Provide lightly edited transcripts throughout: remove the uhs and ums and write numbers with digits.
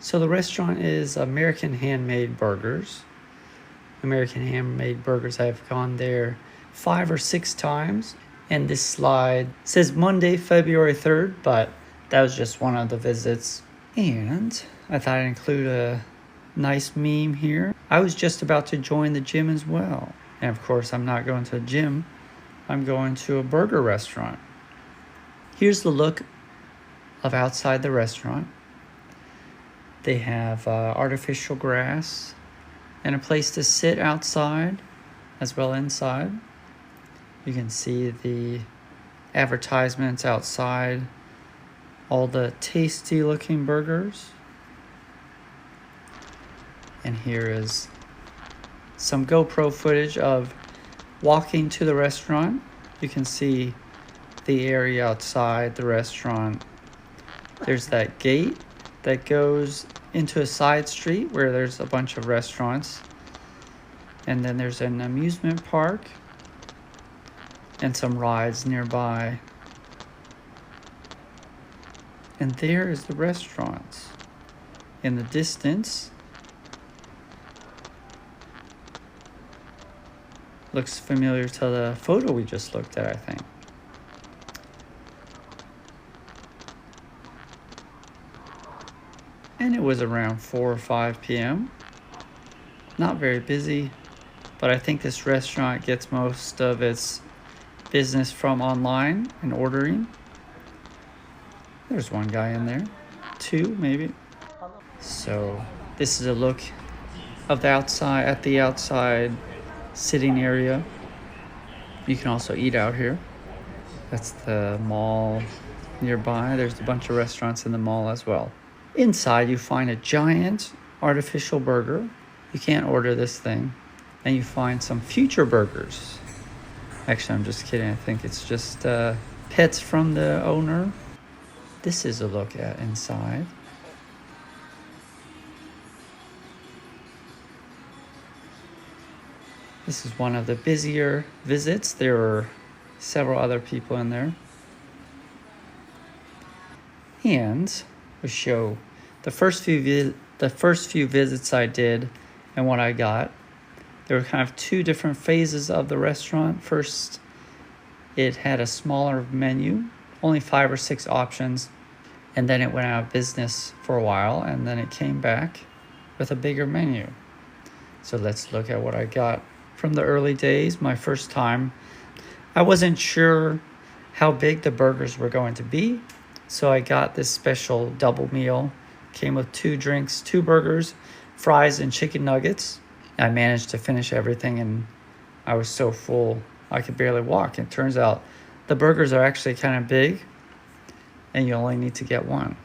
So the restaurant is American Handmade Burgers. American Handmade Burgers, I've gone there 5 or 6 times. And this slide says Monday, February 3rd, but that was just one of the visits. And I thought I'd include a nice meme here. I was just about to join the gym as well. And of course, I'm not going to a gym. I'm going to a burger restaurant. Here's the look of outside the restaurant. They have artificial grass and a place to sit outside as well inside. You can see the advertisements outside, all the tasty looking burgers. And here is some GoPro footage of walking to the restaurant. You can see the area outside the restaurant. There's that gate that goes into a side street where there's a bunch of restaurants. And then there's an amusement park and some rides nearby. And there is the restaurant in the distance. Looks familiar to the photo we just looked at, I think. And it was around 4 or 5 p.m. Not very busy, but I think this restaurant gets most of its business from online and ordering. There's one guy in there, 2 maybe. So this is a look of the outside, at the outside sitting area. You can also eat out here. That's the mall nearby. There's a bunch of restaurants in the mall as well. Inside you find a giant artificial burger. You can't order this thing. And you find some future burgers. Actually, I'm just kidding. I think it's just pets from the owner. This is a look at inside. This is one of the busier visits. There were several other people in there. And we show the first few visits I did and what I got. There were kind of 2 different phases of the restaurant. First, it had a smaller menu, only 5 or 6 options, and then it went out of business for a while, and then it came back with a bigger menu. So let's look at what I got from the early days, my first time. I wasn't sure how big the burgers were going to be, so I got this special double meal. Came with 2 drinks, 2 burgers, fries, and chicken nuggets. I managed to finish everything, and I was so full I could barely walk. It turns out the burgers are actually kind of big, and you only need to get 1.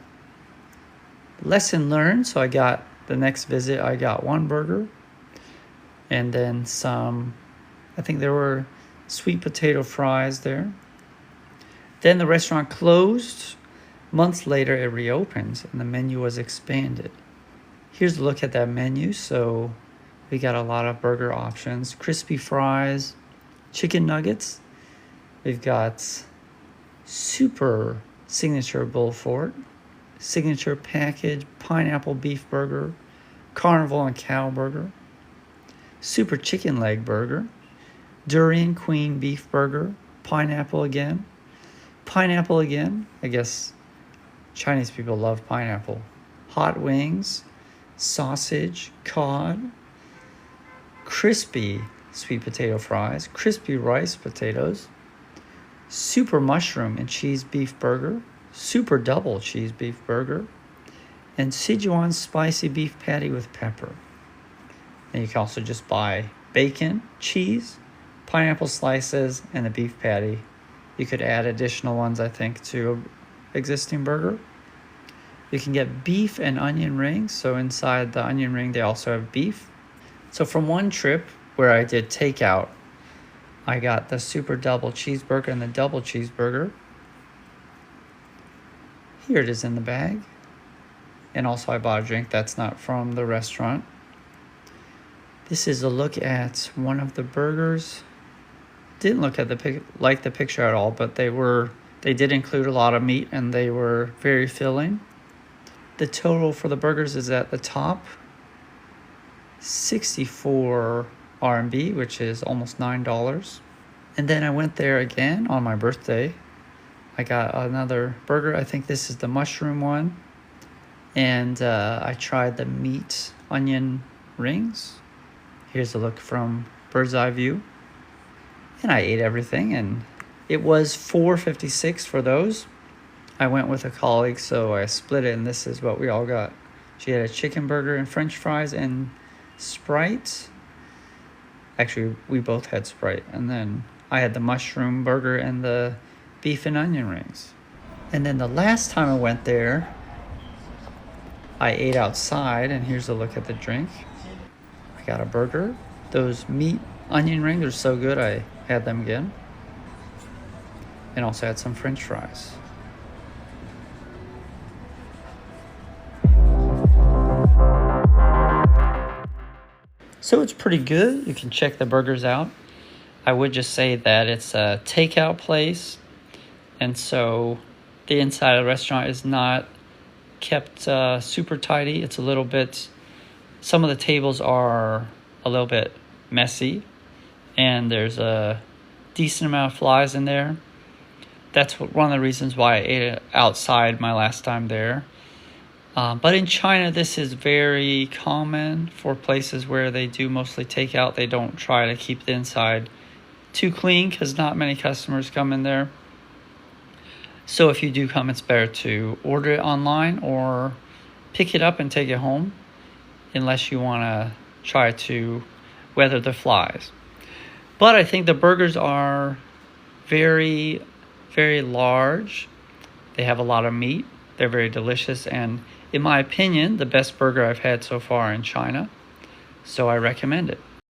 Lesson learned. So I got the next visit, I got 1 burger, and then some, I think there were sweet potato fries there. Then the restaurant closed. Months later, it reopened, and the menu was expanded. Here's a look at that menu. So we got a lot of burger options, crispy fries, chicken nuggets. We've got super signature Beaufort, signature package, pineapple beef burger, carnival and cow burger, super chicken leg burger, durian queen beef burger, pineapple again. I guess Chinese people love pineapple. Hot wings, sausage, cod, crispy sweet potato fries, crispy rice potatoes, super mushroom and cheese beef burger, super double cheese beef burger, and Sichuan spicy beef patty with pepper. And you can also just buy bacon, cheese, pineapple slices, and a beef patty. You could add additional ones, I think, to an existing burger. You can get beef and onion rings. So inside the onion ring, they also have beef. So from one trip where I did takeout, I got the super double cheeseburger and the double cheeseburger. Here it is in the bag. And also I bought a drink that's not from the restaurant. This is a look at one of the burgers. Didn't look at the picture at all, but they did include a lot of meat and they were very filling. the total for the burgers is at the top 64 RMB, which is almost $9. And then I went there again on my birthday. I got another burger. I think this is the mushroom one. And I tried the meat onion rings. Here's a look from bird's eye view. And I ate everything, and it was $4.56 for those. I went with a colleague, so I split it, and this is what we all got. She had a chicken burger and French fries and Sprite. Actually, we both had Sprite. And then I had the mushroom burger and the beef and onion rings. And then the last time I went there, I ate outside, and here's a look at the drink. I got a burger. Those meat onion rings are so good, I had them again. And also had some French fries. So it's pretty good. You can check the burgers out. I would just say that it's a takeout place, and so the inside of the restaurant is not kept super tidy. It's a little bit, some of the tables are a little bit messy, and there's a decent amount of flies in there. That's one of the reasons why I ate it outside my last time there. But in China, this is very common for places where they do mostly takeout. They don't try to keep the inside too clean because not many customers come in there. So if you do come, it's better to order it online or pick it up and take it home, unless you want to try to weather the flies. But I think the burgers are very, very large. They have a lot of meat. They're very delicious, and in my opinion, the best burger I've had so far in China. So I recommend it.